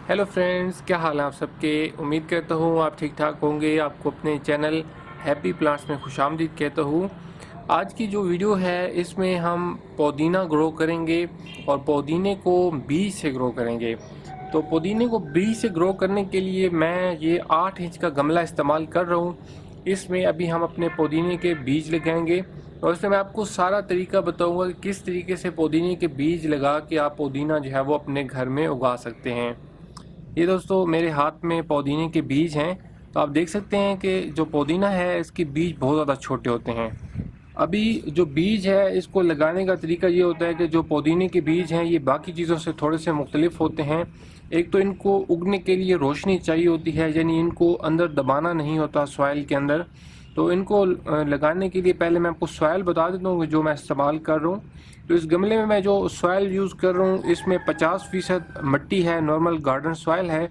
Hello friends, क्या हाल है आप सबके। उम्मीद करता हूँ आप ठीक ठाक होंगे। आपको अपने चैनल हैप्पी प्लांट्स में खुशामदीद कहता हूँ। आज की जो वीडियो है इसमें हम पुदीना ग्रो करेंगे और पुदीने को बीज से ग्रो करेंगे। तो पुदीने को बीज से ग्रो करने के लिए मैं ये 8 इंच का गमला इस्तेमाल कर रहा हूँ। इसमें अभी हम अपने पुदीने के बीज लगाएंगे और इसमें मैं आपको सारा तरीका बताऊंगा कि किस तरीके से पुदीने के बीज लगा के आप पुदीना जो है वो अपने घर में उगा सकते हैं। ये दोस्तों मेरे हाथ में पुदीने के बीज हैं। तो आप देख सकते हैं कि जो पुदीना है इसके बीज बहुत ज़्यादा छोटे होते हैं। अभी जो बीज है इसको लगाने का तरीका ये होता है कि जो पुदीने के बीज हैं ये बाकी चीज़ों से थोड़े से मुख्तलिफ होते हैं। एक तो इनको उगने के लिए रोशनी चाहिए होती है, यानी इनको अंदर दबाना नहीं होता सॉइल के अंदर। तो इनको लगाने के लिए पहले मैं आपको सॉइल बता देता हूँ जो मैं इस्तेमाल कर रहा हूँ। तो इस गमले में मैं जो सॉइल यूज़ कर रहा हूँ इसमें 50% मिट्टी है, नॉर्मल गार्डन सॉइल है।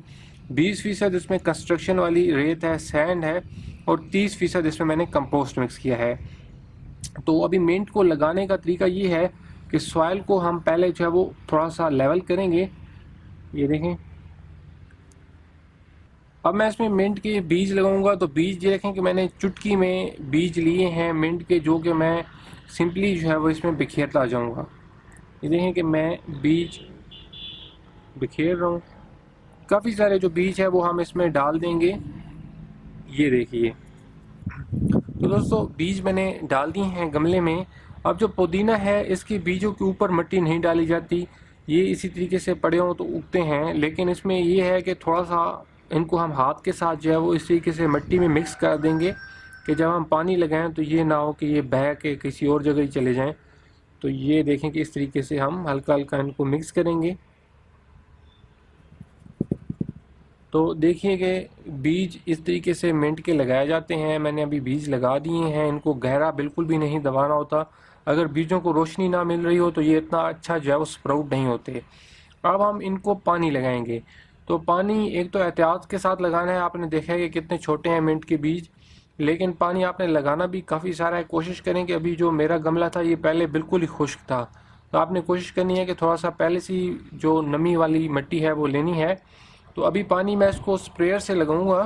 20% इसमें कंस्ट्रक्शन वाली रेत है, सैंड है। और 30% इसमें मैंने कंपोस्ट मिक्स किया है। तो अभी मिंट को लगाने का तरीका ये है कि सॉइल को हम पहले जो है वो थोड़ा सा लेवल करेंगे। ये देखें, अब मैं इसमें मिंट के बीज लगाऊंगा। तो बीज ये देखें कि मैंने चुटकी में बीज लिए हैं मिंट के, जो कि मैं सिंपली जो है वो इसमें बिखेरता जाऊंगा। ये देखें कि मैं बीज बिखेर रहा हूँ। काफ़ी सारे जो बीज है वो हम इसमें डाल देंगे। ये देखिए, तो दोस्तों बीज मैंने डाल दिए हैं गमले में। अब जो पुदीना है इसके बीजों के ऊपर मिट्टी नहीं डाली जाती, ये इसी तरीके से पड़े हों तो उगते हैं। लेकिन इसमें ये है कि थोड़ा सा इनको हम हाथ के साथ जो है वो इस तरीके से मिट्टी में मिक्स कर देंगे कि जब हम पानी लगाएं तो ये ना हो कि ये बह के किसी और जगह ही चले जाएं। तो ये देखें कि इस तरीके से हम हल्का हल्का इनको मिक्स करेंगे। तो देखिए कि बीज इस तरीके से मिंट के लगाए जाते हैं। मैंने अभी बीज लगा दिए हैं, इनको गहरा बिल्कुल भी नहीं दबाना होता। अगर बीजों को रोशनी ना मिल रही हो तो ये इतना अच्छा जो है वो स्प्राउट नहीं होते। अब हम इनको पानी लगाएंगे। तो पानी एक तो एहतियात के साथ लगाना है। आपने देखा है कि कितने छोटे हैं मिंट के बीज, लेकिन पानी आपने लगाना भी काफ़ी सारा है। कोशिश करें कि अभी जो मेरा गमला था ये पहले बिल्कुल ही खुश्क था। तो आपने कोशिश करनी है कि थोड़ा सा पहले से जो नमी वाली मिट्टी है वो लेनी है। तो अभी पानी मैं इसको स्प्रेयर से लगाऊंगा।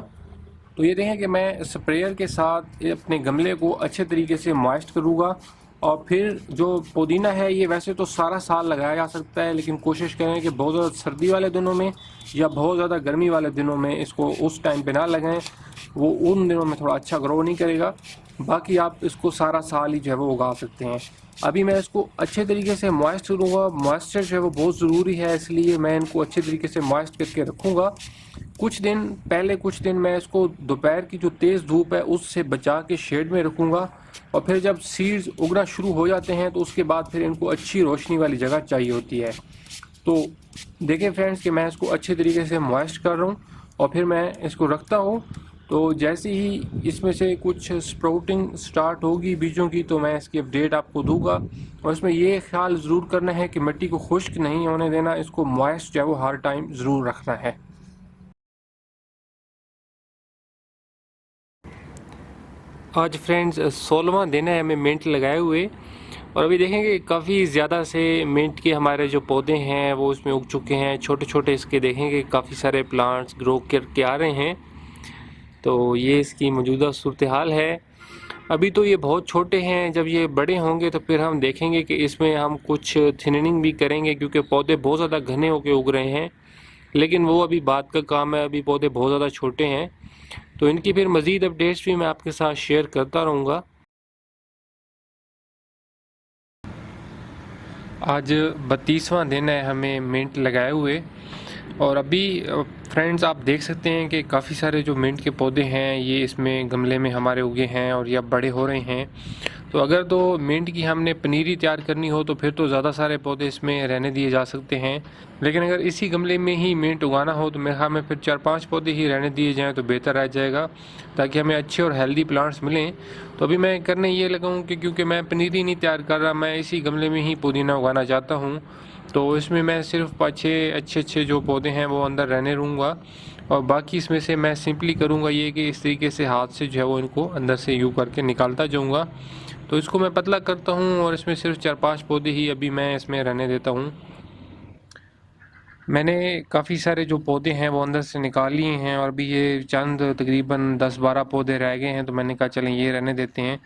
तो ये देखें कि मैं स्प्रेयर के साथ अपने गमले को अच्छे तरीके से मॉइस्ट करूँगा। और फिर जो पुदीना है ये वैसे तो सारा साल लगाया जा सकता है, लेकिन कोशिश करें कि बहुत ज़्यादा सर्दी वाले दिनों में या बहुत ज़्यादा गर्मी वाले दिनों में इसको उस टाइम पे ना लगाएं। वो उन दिनों में थोड़ा अच्छा ग्रो नहीं करेगा। बाकी आप इसको सारा साल ही जो है वो उगा सकते हैं। अभी मैं इसको अच्छे तरीके से मॉइस्ट करूँगा। मॉइस्चर जो है वो बहुत ज़रूरी है, इसलिए मैं इनको अच्छे तरीके से मॉइस्ट करके रखूँगा। कुछ दिन मैं इसको दोपहर की जो तेज़ धूप है उससे बचा के शेड में रखूँगा। और फिर जब सीड्स उगना शुरू हो जाते हैं तो उसके बाद फिर इनको अच्छी रोशनी वाली जगह चाहिए होती है। तो देखिए फ्रेंड्स कि मैं इसको अच्छे तरीके से मॉइस्ट कर रहा हूँ और फिर मैं इसको रखता हूँ। तो जैसे ही इसमें से कुछ स्प्राउटिंग स्टार्ट होगी बीजों की तो मैं इसकी अपडेट आपको दूंगा। और इसमें ये ख्याल ज़रूर करना है कि मिट्टी को खुश्क नहीं होने देना, इसको मॉइस्ट जो है वो हर टाइम ज़रूर रखना है। आज फ्रेंड्स 16वां दिन है हमें मिंट लगाए हुए। और अभी देखेंगे काफ़ी ज़्यादा से मिंट के हमारे जो पौधे हैं वो इसमें उग चुके हैं। छोटे छोटे इसके देखेंगे काफ़ी सारे प्लांट्स ग्रो करके आ रहे हैं। तो ये इसकी मौजूदा सूरत हाल है। अभी तो ये बहुत छोटे हैं, जब ये बड़े होंगे तो फिर हम देखेंगे कि इसमें हम कुछ थिननिंग भी करेंगे, क्योंकि पौधे बहुत ज़्यादा घने होके उग रहे हैं। लेकिन वो अभी बात का काम है, अभी पौधे बहुत ज़्यादा छोटे हैं। तो इनकी फिर मज़ीद अपडेट्स भी मैं आपके साथ शेयर करता रहूँगा। आज 32वां दिन है हमें मिंट लगाए हुए। और अभी फ्रेंड्स आप देख सकते हैं कि काफ़ी सारे जो मिंट के पौधे हैं ये इसमें गमले में हमारे उगे हैं और ये अब बड़े हो रहे हैं। तो अगर तो मिंट की हमने पनीरी तैयार करनी हो तो फिर तो ज़्यादा सारे पौधे इसमें रहने दिए जा सकते हैं। लेकिन अगर इसी गमले में ही मिंट उगाना हो तो मेरे ख्याल में फिर 4-5 पौधे ही रहने दिए जाएँ तो बेहतर रह जाएगा, ताकि हमें अच्छे और हेल्दी प्लांट्स मिलें। तो अभी मैं करने ये लगा हूँ कि क्योंकि मैं पनीरी नहीं तैयार कर रहा, मैं इसी गमले में ही पुदीना उगाना चाहता हूँ। तो इसमें मैं सिर्फ 5-6 अच्छे अच्छे जो पौधे हैं वो अंदर रहने दूँगा। और बाकी इसमें से मैं सिंपली करूँगा ये कि इस तरीके से हाथ से जो है वो इनको अंदर से यूँ करके निकालता जाऊँगा। तो इसको मैं पतला करता हूँ और इसमें सिर्फ 4-5 पौधे ही अभी मैं इसमें रहने देता हूँ। मैंने काफ़ी सारे जो पौधे हैं वो अंदर से निकाल लिए हैं और अभी ये चंद तकरीबन 10-12 पौधे रह गए हैं, तो मैंने कहा चलें ये रहने देते हैं।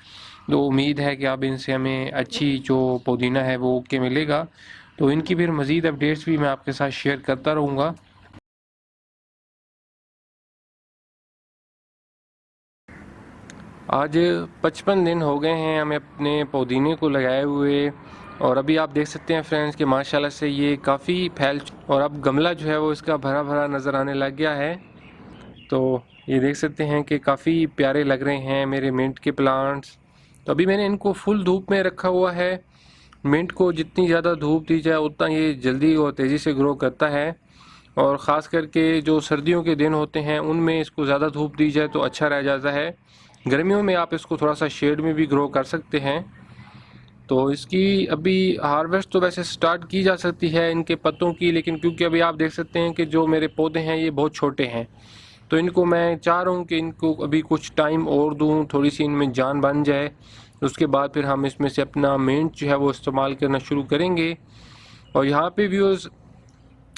तो उम्मीद है कि अब इनसे हमें अच्छी जो पुदीना है वो ओके मिलेगा। तो इनकी फिर मज़ीद अपडेट्स भी मैं आपके साथ शेयर करता रहूँगा। आज 55 दिन हो गए हैं हमें अपने पुदीने को लगाए हुए, और अभी आप देख सकते हैं फ्रेंड्स कि माशाल्लाह से ये काफ़ी फैल, और अब गमला जो है वो इसका भरा भरा नज़र आने लग गया है। तो ये देख सकते हैं कि काफ़ी प्यारे लग रहे हैं मेरे मिंट के प्लांट्स। तो अभी मैंने इनको फुल धूप में रखा हुआ है। मिंट को जितनी ज़्यादा धूप दी जाए उतना ये जल्दी और तेज़ी से ग्रो करता है, और ख़ास करके जो सर्दियों के दिन होते हैं उनमें इसको ज़्यादा धूप दी जाए तो अच्छा रह जाता है। गर्मियों में आप इसको थोड़ा सा शेड में भी ग्रो कर सकते हैं। तो इसकी अभी हार्वेस्ट तो वैसे स्टार्ट की जा सकती है इनके पत्तों की, लेकिन क्योंकि अभी आप देख सकते हैं कि जो मेरे पौधे हैं ये बहुत छोटे हैं, तो इनको मैं चाह रहा हूँ कि इनको अभी कुछ टाइम और दूँ, थोड़ी सी इनमें जान बन जाए। उसके बाद फिर हम इसमें से अपना मिंट जो है वो इस्तेमाल करना शुरू करेंगे। और यहाँ पे व्यूअर्स,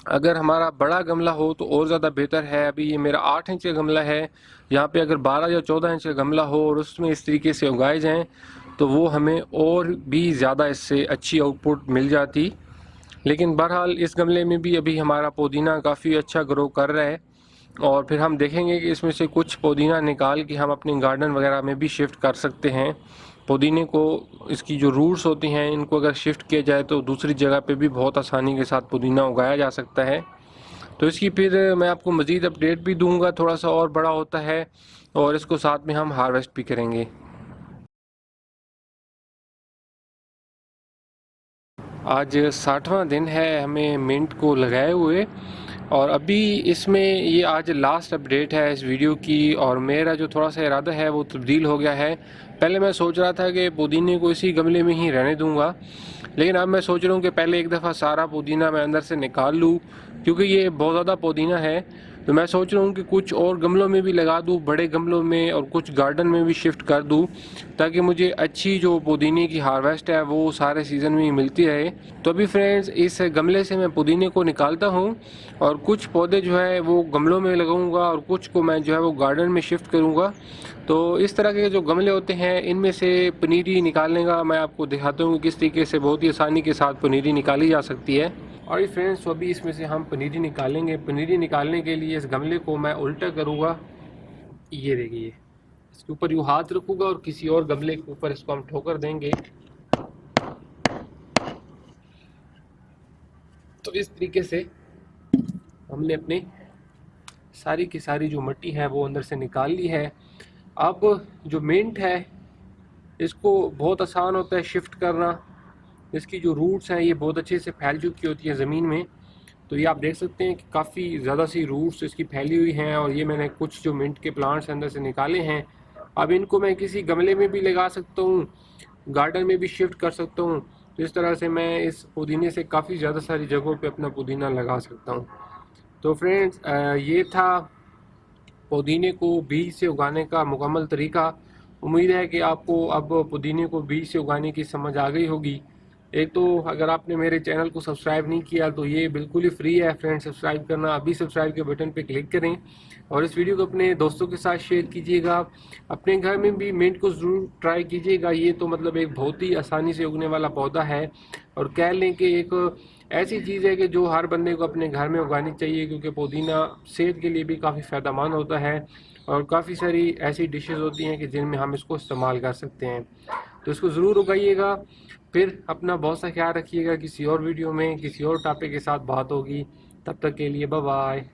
अगर हमारा बड़ा गमला हो तो और ज़्यादा बेहतर है। अभी ये मेरा 8 इंच का गमला है, यहाँ पे अगर 12 या 14 इंच का गमला हो और उसमें इस तरीके से उगाए जाएँ तो वो हमें और भी ज़्यादा इससे अच्छी आउटपुट मिल जाती। लेकिन बहरहाल इस गमले में भी अभी हमारा पुदीना काफ़ी अच्छा ग्रो कर रहा है, और फिर हम देखेंगे कि इसमें से कुछ पुदीना निकाल के हम अपने गार्डन वगैरह में भी शिफ्ट कर सकते हैं। पुदीने को, इसकी जो रूट्स होती हैं इनको अगर शिफ्ट किया जाए तो दूसरी जगह पे भी बहुत आसानी के साथ पुदीना उगाया जा सकता है। तो इसकी फिर मैं आपको मज़ीद अपडेट भी दूंगा, थोड़ा सा और बड़ा होता है और इसको साथ में हम हार्वेस्ट भी करेंगे। आज 60वां दिन है हमें मिंट को लगाए हुए, और अभी इसमें ये आज लास्ट अपडेट है इस वीडियो की, और मेरा जो थोड़ा सा इरादा है वो तब्दील हो गया है। पहले मैं सोच रहा था कि पुदीने को इसी गमले में ही रहने दूंगा, लेकिन अब मैं सोच रहा हूँ कि पहले एक दफ़ा सारा पुदीना मैं अंदर से निकाल लूँ, क्योंकि ये बहुत ज़्यादा पुदीना है। तो मैं सोच रहा हूँ कि कुछ और गमलों में भी लगा दूँ, बड़े गमलों में, और कुछ गार्डन में भी शिफ्ट कर दूँ, ताकि मुझे अच्छी जो पुदीने की हार्वेस्ट है वो सारे सीज़न में ही मिलती रहे। तो अभी फ्रेंड्स इस गमले से मैं पुदीने को निकालता हूँ, और कुछ पौधे जो है वो गमलों में लगाऊंगा और कुछ को मैं जो है वो गार्डन में शिफ्ट करूँगा। तो इस तरह के जो गमले होते हैं इनमें से पनीरी निकालने का मैं आपको दिखाता हूँ किस तरीके से बहुत ही आसानी के साथ पनीरी निकाली जा सकती है। और ये फ्रेंड्स, तो अभी इसमें से हम पनीरी निकालेंगे। पनीरी निकालने के लिए इस गमले को मैं उल्टा करूँगा, ये देखिए, इसके ऊपर यूँ हाथ रखूँगा और किसी और गमले के ऊपर इसको हम ठोकर देंगे। तो इस तरीके से हमने अपने सारी की सारी जो मिट्टी है वो अंदर से निकाल ली है। अब जो मिंट है इसको बहुत आसान होता है शिफ्ट करना। इसकी जो रूट्स हैं ये बहुत अच्छे से फैल चुकी होती है ज़मीन में। तो ये आप देख सकते हैं कि काफ़ी ज़्यादा सी रूट्स इसकी फैली हुई हैं, और ये मैंने कुछ जो मिंट के प्लांट्स अंदर से निकाले हैं। अब इनको मैं किसी गमले में भी लगा सकता हूँ, गार्डन में भी शिफ्ट कर सकता हूँ। तो इस तरह से मैं इस पुदीने से काफ़ी ज़्यादा सारी जगहों पे अपना पुदीना लगा सकता हूँ। तो फ्रेंड्स, ये था पुदीने को बीज से उगाने का मुकम्मल तरीका। उम्मीद है कि आपको अब पुदीने को बीज से उगाने की समझ आ गई होगी। एक तो अगर आपने मेरे चैनल को सब्सक्राइब नहीं किया तो ये बिल्कुल ही फ्री है फ्रेंड, सब्सक्राइब करना। अभी सब्सक्राइब के बटन पे क्लिक करें, और इस वीडियो को अपने दोस्तों के साथ शेयर कीजिएगा। अपने घर में भी मिंट को ज़रूर ट्राई कीजिएगा। ये तो मतलब एक बहुत ही आसानी से उगने वाला पौधा है, और कह लें कि एक ऐसी चीज़ है कि जो हर बंदे को अपने घर में उगानी चाहिए, क्योंकि पुदीना सेहत के लिए भी काफ़ी फ़ायदेमंद होता है, और काफ़ी सारी ऐसी डिशेस होती हैं कि जिनमें हम इसको इस्तेमाल कर सकते हैं। तो इसको ज़रूर उगाइएगा। फिर अपना बहुत सा ख्याल रखिएगा। किसी और वीडियो में किसी और टॉपिक के साथ बात होगी। तब तक के लिए बाय बाय।